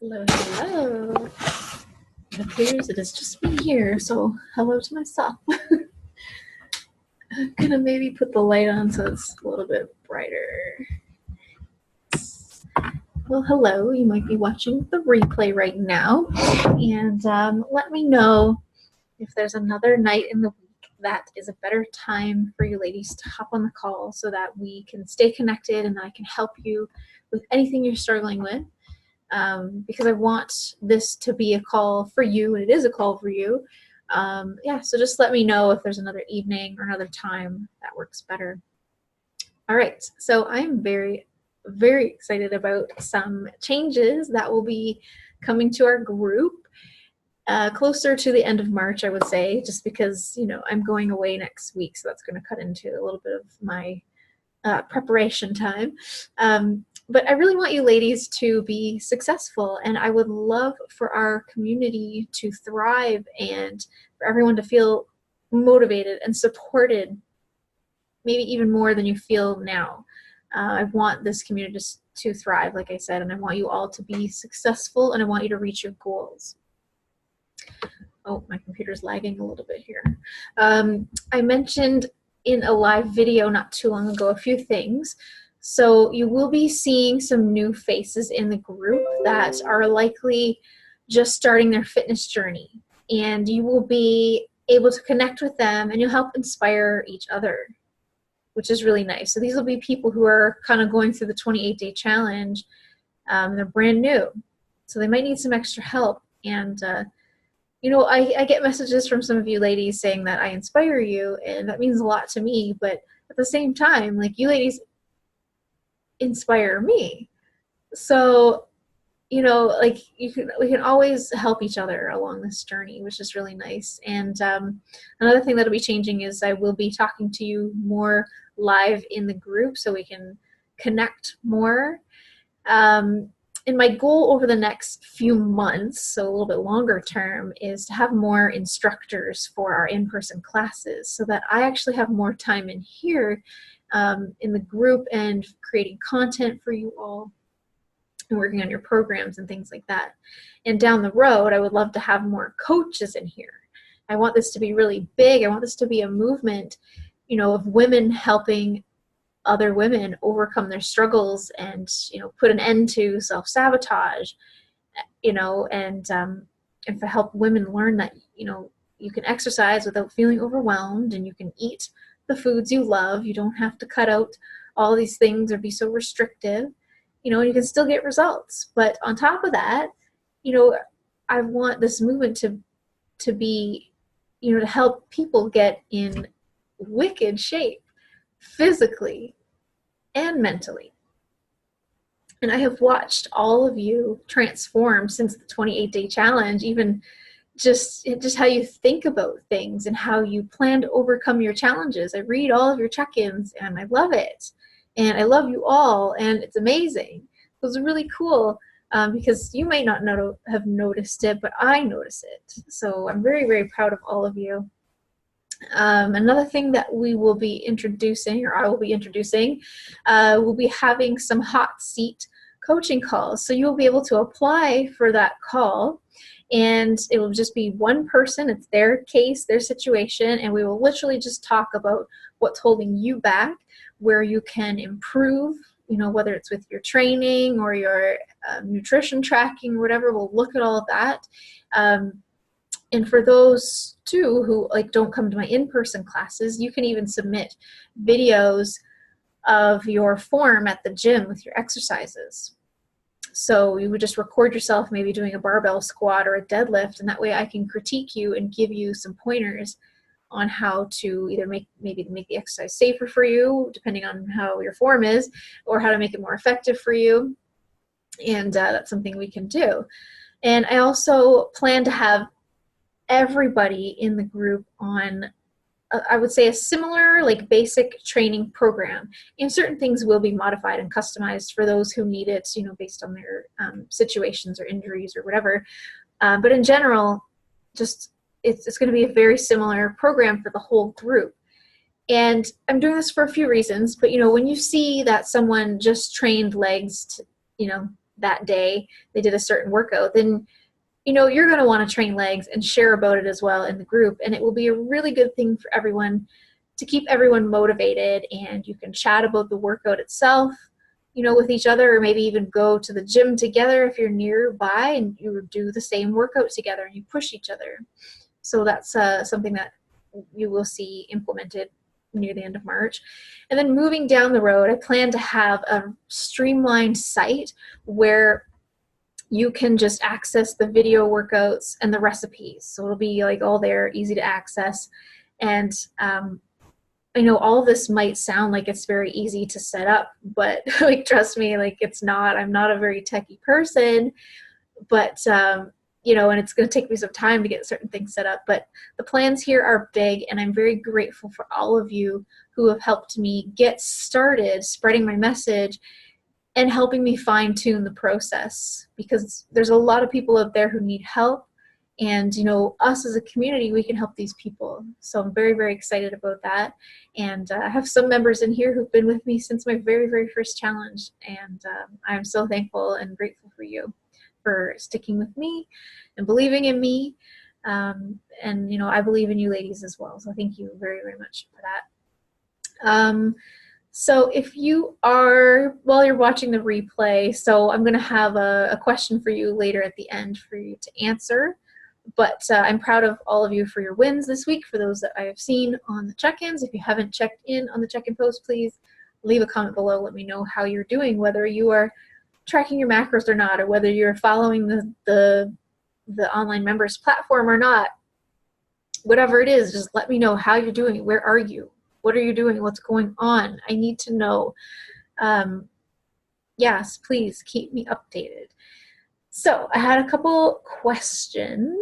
Hello, hello. It appears it is just me here, so hello to myself. I'm gonna maybe put the light on so it's a little bit brighter. Well, hello. You might be watching the replay right now, and let me know if there's another night in the week that is a better time for you ladies to hop on the call so that we can stay connected and I can help you with anything you're struggling with. Because I want this to be a call for you, and it is a call for you. Yeah, so just let me know if there's another evening or another time that works better. All right, so I'm very, very excited about some changes that will be coming to our group closer to the end of March, I would say, just because, you know, I'm going away next week, so that's going to cut into a little bit of my preparation time. But I really want you ladies to be successful, and I would love for our community to thrive and for everyone to feel motivated and supported, maybe even more than you feel now. I want this community to thrive, like I said, and I want you all to be successful, and I want you to reach your goals. Oh, my computer's lagging a little bit here. I mentioned in a live video not too long ago a few things. So you will be seeing some new faces in the group that are likely just starting their fitness journey, and you will be able to connect with them and you'll help inspire each other, which is really nice. So these will be people who are kind of going through the 28-day challenge. They're brand new, so they might need some extra help. And you know, I get messages from some of you ladies saying that I inspire you, and that means a lot to me, but at the same time, like, you ladies inspire me. So, you know, like, we can always help each other along this journey, which is really nice. And another thing that'll be changing is I will be talking to you more live in the group so we can connect more. And my goal over the next few months, so a little bit longer term, is to have more instructors for our in-person classes so that I actually have more time in here in the group and creating content for you all and working on your programs and things like that. And down the road, I would love to have more coaches in here. I want this to be really big. I want this to be a movement, you know, of women helping other women overcome their struggles and, you know, put an end to self-sabotage, you know, and to help women learn that, you know, you can exercise without feeling overwhelmed, and you can eat the foods you love. You don't have to cut out all these things or be so restrictive, you know, and you can still get results. But on top of that, you know, I want this movement to be, you know, to help people get in wicked shape physically and mentally. And I have watched all of you transform since the 28-day challenge, even just how you think about things and how you plan to overcome your challenges. I read all of your check-ins and I love it. And I love you all, and it's amazing. It was really cool because you might not have noticed it, but I notice it. So I'm very, very proud of all of you. Another thing that we will be introducing, or I will be introducing, we'll be having some hot seat coaching calls. So you'll be able to apply for that call, and it will just be one person. It's their case, their situation, and we will literally just talk about what's holding you back, where you can improve, you know, whether it's with your training or your nutrition tracking or whatever. We'll look at all of that. And for those too who like don't come to my in-person classes, you can even submit videos of your form at the gym with your exercises. So you would just record yourself maybe doing a barbell squat or a deadlift, and that way I can critique you and give you some pointers on how to either make the exercise safer for you, depending on how your form is, or how to make it more effective for you. And that's something we can do. And I also plan to have everybody in the group on, I would say, a similar like basic training program. And certain things will be modified and customized for those who need it, you know, based on their situations or injuries or whatever. But in general, just it's going to be a very similar program for the whole group. And I'm doing this for a few reasons, but, you know, when you see that someone just trained legs to, you know, that day they did a certain workout, then you're going to want to train legs and share about it as well in the group. And it will be a really good thing for everyone to keep everyone motivated, and you can chat about the workout itself, with each other, or maybe even go to the gym together if you're nearby and you do the same workout together and you push each other. So that's something that you will see implemented near the end of March. And then moving down the road, I plan to have a streamlined site where you can just access the video workouts and the recipes. So it'll be like all there, easy to access. And I know all this might sound like it's very easy to set up, but like, trust me, like it's not. I'm not a very techie person, but and it's going to take me some time to get certain things set up. But the plans here are big, and I'm very grateful for all of you who have helped me get started spreading my message and helping me fine-tune the process, because there's a lot of people out there who need help, and us as a community, we can help these people. So I'm very, very excited about that. And I have some members in here who've been with me since my very, very first challenge, and I'm so thankful and grateful for you for sticking with me and believing in me. And I believe in you ladies as well, so thank you very, very much for that. So if you are, while you're watching the replay, so I'm going to have a question for you later at the end for you to answer. But I'm proud of all of you for your wins this week, for those that I have seen on the check-ins. If you haven't checked in on the check-in post, please leave a comment below. Let me know how you're doing, whether you are tracking your macros or not, or whether you're following the online members platform or not. Whatever it is, just let me know how you're doing. Where are you? What are you doing? What's going on? I need to know. Yes, please keep me updated. So I had a couple questions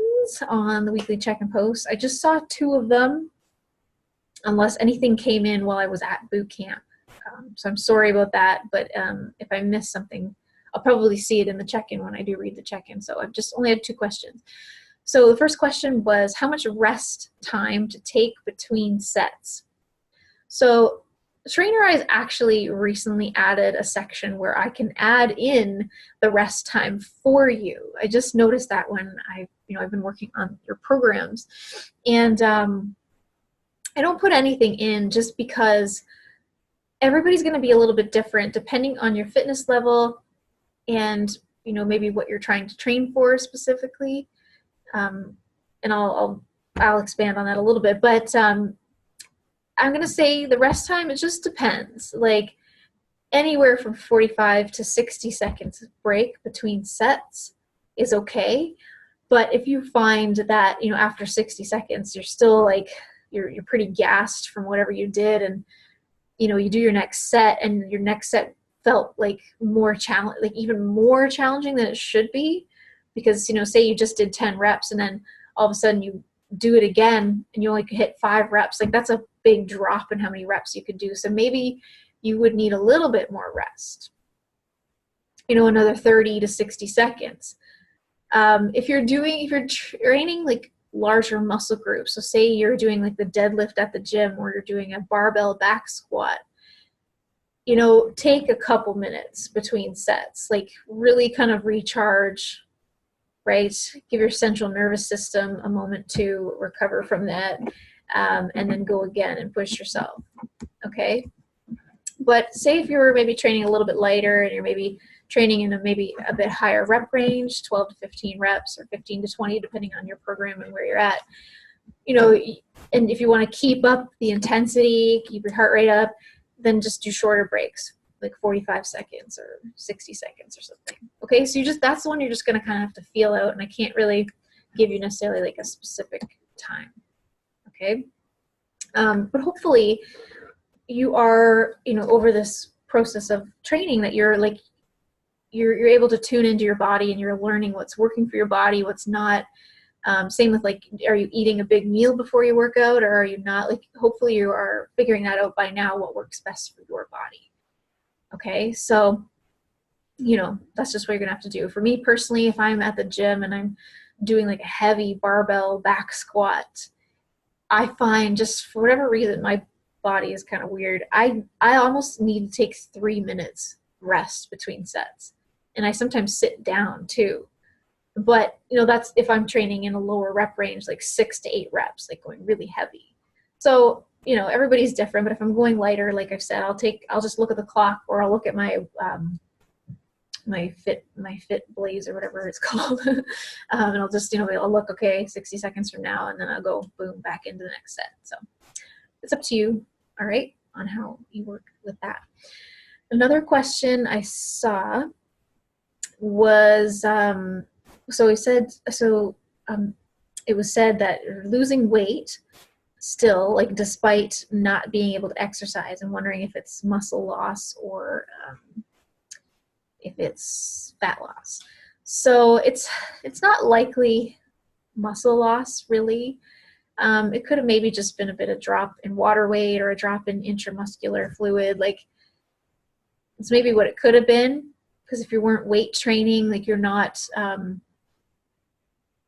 on the weekly check-in post. I just saw 2 of them, unless anything came in while I was at boot camp. So I'm sorry about that, but if I missed something, I'll probably see it in the check-in when I do read the check-in. So I've just only had 2 questions. So the first question was, how much rest time to take between sets? So TrainerEyes actually recently added a section where I can add in the rest time for you. I just noticed that when I've been working on your programs, and I don't put anything in just because everybody's going to be a little bit different depending on your fitness level and maybe what you're trying to train for specifically. And I'll expand on that a little bit, but I'm going to say the rest time, it just depends. Like anywhere from 45 to 60 seconds break between sets is okay. But if you find that, after 60 seconds, you're still like, you're pretty gassed from whatever you did, and, you do your next set and your next set felt like even more challenging than it should be, because, say you just did 10 reps and then all of a sudden you do it again and you only could hit 5 reps, like that's a big drop in how many reps you could do. So maybe you would need a little bit more rest, another 30 to 60 seconds. If you're training like larger muscle groups, so say you're doing like the deadlift at the gym, or you're doing a barbell back squat, take a couple minutes between sets, like really kind of recharge, right? Give your central nervous system a moment to recover from that, and then go again and push yourself, okay? But say if you were maybe training a little bit lighter and you're maybe training in maybe a bit higher rep range, 12 to 15 reps or 15 to 20, depending on your program and where you're at, and if you want to keep up the intensity, keep your heart rate up, then just do shorter breaks, like 45 seconds or 60 seconds or something. Okay, so that's the one you're just going to kind of have to feel out, and I can't really give you necessarily like a specific time. Okay, but hopefully you are, over this process of training, that you're able to tune into your body and you're learning what's working for your body, what's not. Same with like, are you eating a big meal before you work out, or are you not? Like, hopefully you are figuring that out by now, what works best for your body. Okay, so, that's just what you're gonna have to do. For me personally, if I'm at the gym and I'm doing like a heavy barbell back squat, I find, just for whatever reason, my body is kind of weird. I almost need to take 3 minutes rest between sets. And I sometimes sit down too. But, that's if I'm training in a lower rep range, like 6 to 8 reps, like going really heavy. So, everybody's different, but if I'm going lighter, like I've said, I'll just look at the clock, or I'll look at my fit blaze or whatever it's called. And I'll just, I'll look, okay, 60 seconds from now, and then I'll go boom back into the next set. So it's up to you, all right, on how you work with that. Another question I saw was, it was said that losing weight still, like despite not being able to exercise, and wondering if it's muscle loss or if it's fat loss. So it's not likely muscle loss, really. It could have maybe just been a bit of drop in water weight or a drop in intramuscular fluid. Like, it's maybe what it could have been, because if you weren't weight training, like you're not,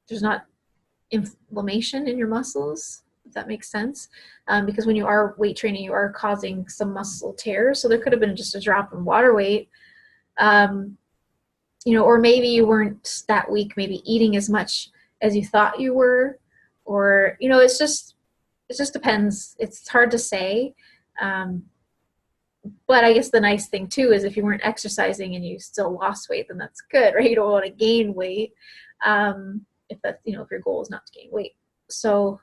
there's not inflammation in your muscles, if that makes sense. Because when you are weight training, you are causing some muscle tears. So there could have been just a drop in water weight. Or maybe you weren't that week, maybe eating as much as you thought you were, or, it just depends. It's hard to say. But I guess the nice thing too is if you weren't exercising and you still lost weight, then that's good, right? You don't want to gain weight. If that's, if your goal is not to gain weight. So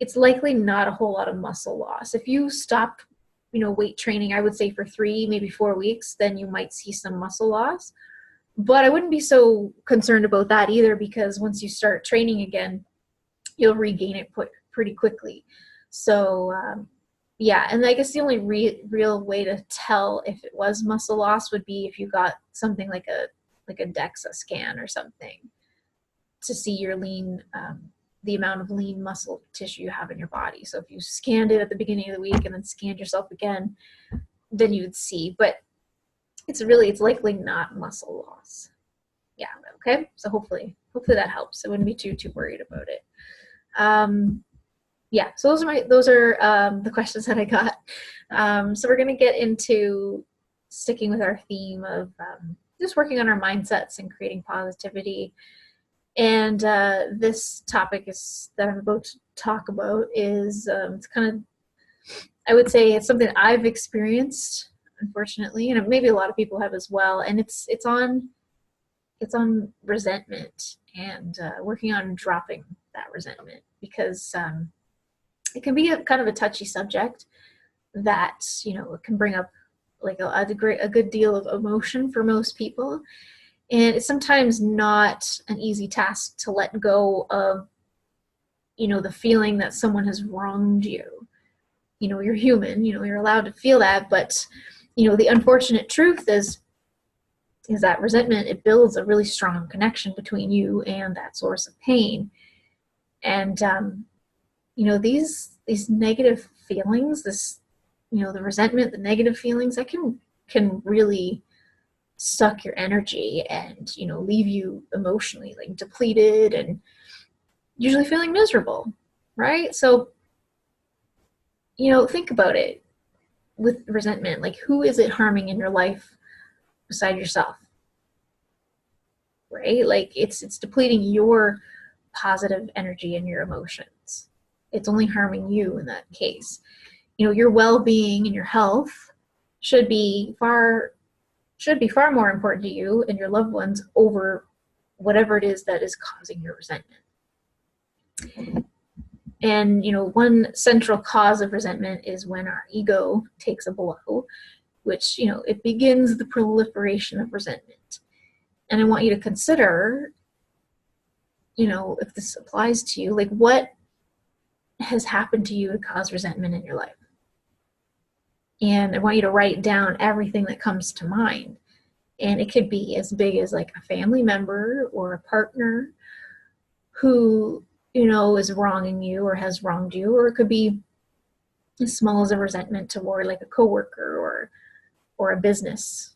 it's likely not a whole lot of muscle loss. If you stopped, weight training, I would say for 3, maybe 4 weeks, then you might see some muscle loss. But I wouldn't be so concerned about that either, because once you start training again, you'll regain it pretty quickly. So, yeah, and I guess the only real way to tell if it was muscle loss would be if you got something like a DEXA scan or something to see your lean, the amount of lean muscle tissue you have in your body. So if you scanned it at the beginning of the week and then scanned yourself again, then you would see. But it's likely not muscle loss. Yeah, okay? So hopefully that helps. I wouldn't be too worried about it. Yeah, so those are the questions that I got. So we're going to get into sticking with our theme of just working on our mindsets and creating positivity. And this topic that I'm about to talk about is it's kind of, I would say it's something I've experienced, unfortunately, and maybe a lot of people have as well. And it's on resentment and working on dropping that resentment, because it can be a kind of a touchy subject that, it can bring up like a good deal of emotion for most people. And it's sometimes not an easy task to let go of, the feeling that someone has wronged you. You're human, you're allowed to feel that, but, the unfortunate truth is that resentment, it builds a really strong connection between you and that source of pain. And, these negative feelings, the resentment, the negative feelings, that can really suck your energy and, leave you emotionally like depleted and usually feeling miserable, right? So, think about it with resentment. Like, who is it harming in your life beside yourself, right? Like, it's depleting your positive energy and your emotions. It's only harming you in that case. Your well-being and your health should be far more important to you and your loved ones over whatever it is that is causing your resentment. And, one central cause of resentment is when our ego takes a blow, which, it begins the proliferation of resentment. And I want you to consider, if this applies to you, like what has happened to you to cause resentment in your life. And I want you to write down everything that comes to mind. And it could be as big as like a family member or a partner who, is wronging you or has wronged you, or it could be as small as a resentment toward like a coworker or a business,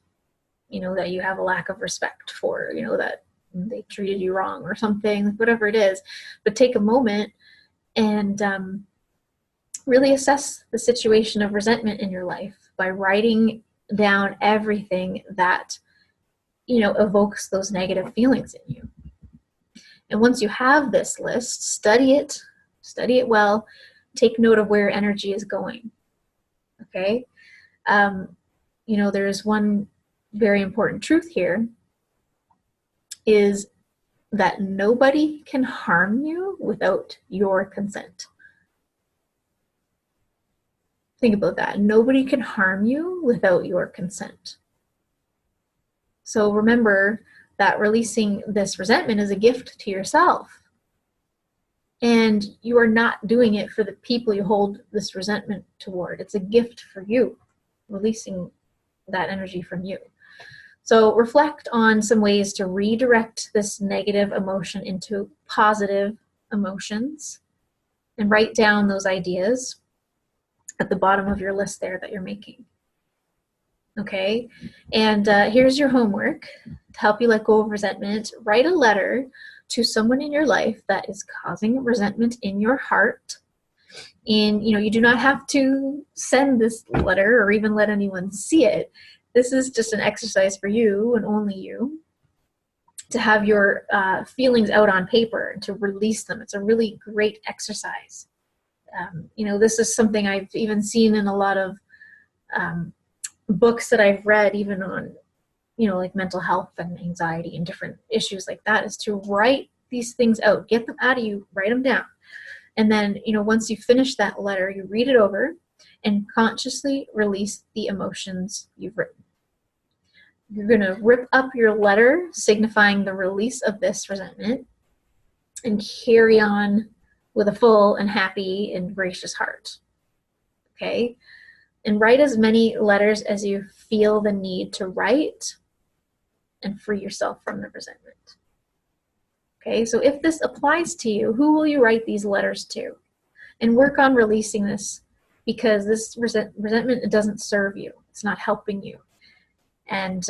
that you have a lack of respect for, that they treated you wrong or something, whatever it is. But take a moment and really assess the situation of resentment in your life by writing down everything that evokes those negative feelings in you. And once you have this list, study it well, take note of where your energy is going. Okay? There's one very important truth here is that nobody can harm you without your consent. Think about that. Nobody can harm you without your consent. So remember that releasing this resentment is a gift to yourself. And you are not doing it for the people you hold this resentment toward. It's a gift for you, releasing that energy from you. So reflect on some ways to redirect this negative emotion into positive emotions and write down those ideas at the bottom of your list there that you're making. Okay, and here's your homework to help you let go of resentment. Write a letter to someone in your life that is causing resentment in your heart. And you do not have to send this letter or even let anyone see it. This is just an exercise for you and only you to have your feelings out on paper and to release them. It's a really great exercise. This is something I've even seen in a lot of books that I've read, even on, like mental health and anxiety and different issues like that, is to write these things out, get them out of you, write them down. And then, once you finish that letter, you read it over and consciously release the emotions you've written. You're going to rip up your letter, signifying the release of this resentment, and carry on with a full and happy and gracious heart. Okay? And write as many letters as you feel the need to write and free yourself from the resentment. Okay, so if this applies to you, who will you write these letters to? And work on releasing this, because this resentment, it doesn't serve you. It's not helping you. And,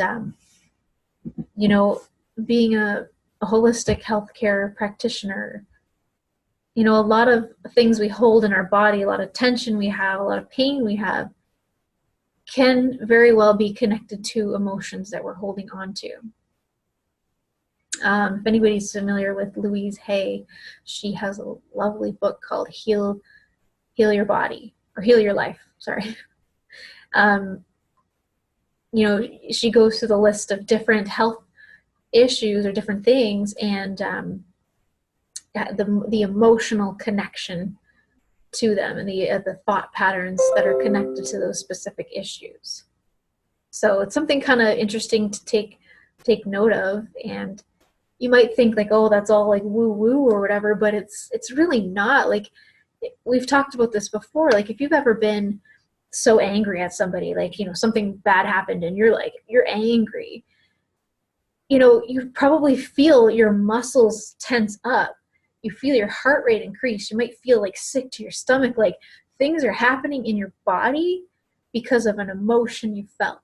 being a holistic healthcare practitioner, a lot of things we hold in our body, a lot of tension we have, a lot of pain we have, can very well be connected to emotions that we're holding on to. If anybody's familiar with Louise Hay, she has a lovely book called Heal Your Body, or Heal Your Life, sorry. She goes through the list of different health issues or different things, and the emotional connection to them, and the thought patterns that are connected to those specific issues. So it's something kind of interesting to take note of. And you might think like, oh, that's all like woo woo or whatever, but it's really not. Like, we've talked about this before. Like, if you've ever been so angry at somebody, like, something bad happened and you're angry, you probably feel your muscles tense up. You feel your heart rate increase. You might feel like sick to your stomach, like things are happening in your body because of an emotion you felt.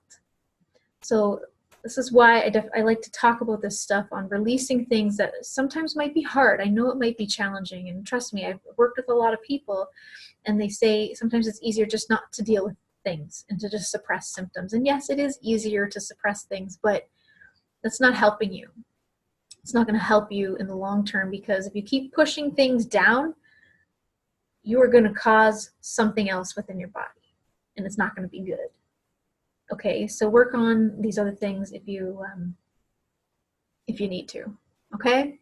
So this is why I like to talk about this stuff on releasing things that sometimes might be hard. I know it might be challenging, and trust me, I've worked with a lot of people, and they say sometimes it's easier just not to deal with things and to just suppress symptoms. And yes, it is easier to suppress things, but that's not helping you. It's not going to help you in the long term, because if you keep pushing things down, you are going to cause something else within your body, and it's not going to be good. Okay, so work on these other things if you need to. Okay,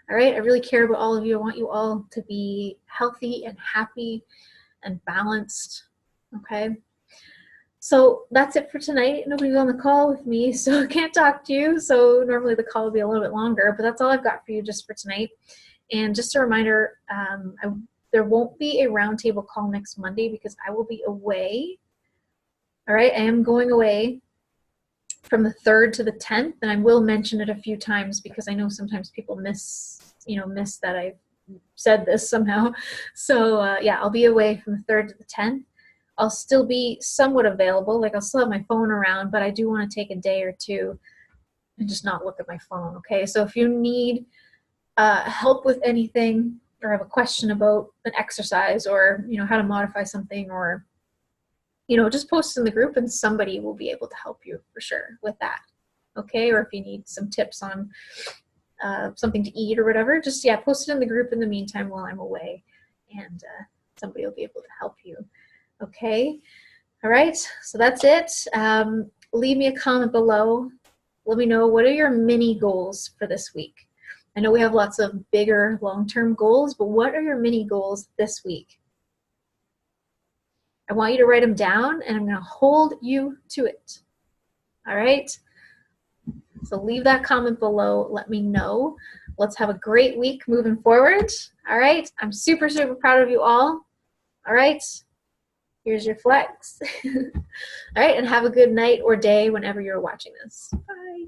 all right. I really care about all of you. I want you all to be healthy and happy and balanced. Okay. So that's it for tonight. Nobody's on the call with me, so I can't talk to you. So normally the call will be a little bit longer, but that's all I've got for you just for tonight. And just a reminder, there won't be a roundtable call next Monday because I will be away. All right, I am going away from the 3rd to the 10th, and I will mention it a few times because I know sometimes people miss that I've said this somehow. So yeah, I'll be away from the 3rd to the 10th. I'll still be somewhat available. Like, I'll still have my phone around, but I do want to take a day or two and just not look at my phone. Okay, so if you need help with anything, or have a question about an exercise, or how to modify something, or just post in the group and somebody will be able to help you for sure with that. okay? Or if you need some tips on something to eat or whatever, just, yeah, post it in the group in the meantime while I'm away, and somebody will be able to help you, okay? All right, so that's it. Leave me a comment below. Let me know, what are your mini goals for this week? I know we have lots of bigger long-term goals, but what are your mini goals this week? I want you to write them down, and I'm going to hold you to it. All right? So leave that comment below. Let me know. Let's have a great week moving forward. All right? I'm super, super proud of you all. All right? Here's your flex. All right, and have a good night or day whenever you're watching this. Bye.